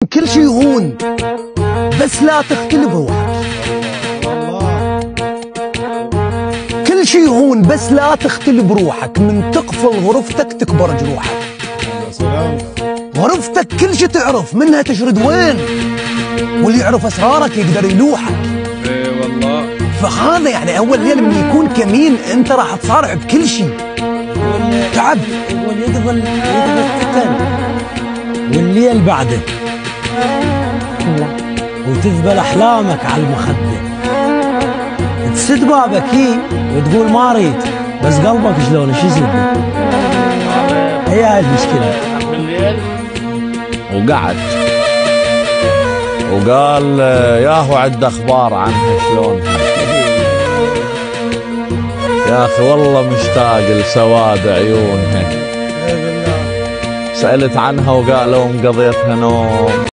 كل شيء يهون بس لا تختل بروحك. كل شيء يهون بس لا تختل بروحك. من تقفل غرفتك تكبر جروحك. غرفتك كل شيء تعرف منها تشرد وين، واللي يعرف اسرارك يقدر يلوحك. اي والله. فهذا يعني اول ليله من يكون كمين انت راح تصارع بكل شيء. تعب يقضي الفتن والليل بعده وتذبل احلامك على المخده. تسد بابك وتقول ما اريد، بس قلبك شلون شو يسد؟ هي هاي المشكله. بالليل وقعد وقال ياهو عد اخبار عنها شلونها. يا اخي والله مشتاق لسواد عيونها. سألت عنها وقالوا قضيتها نوم.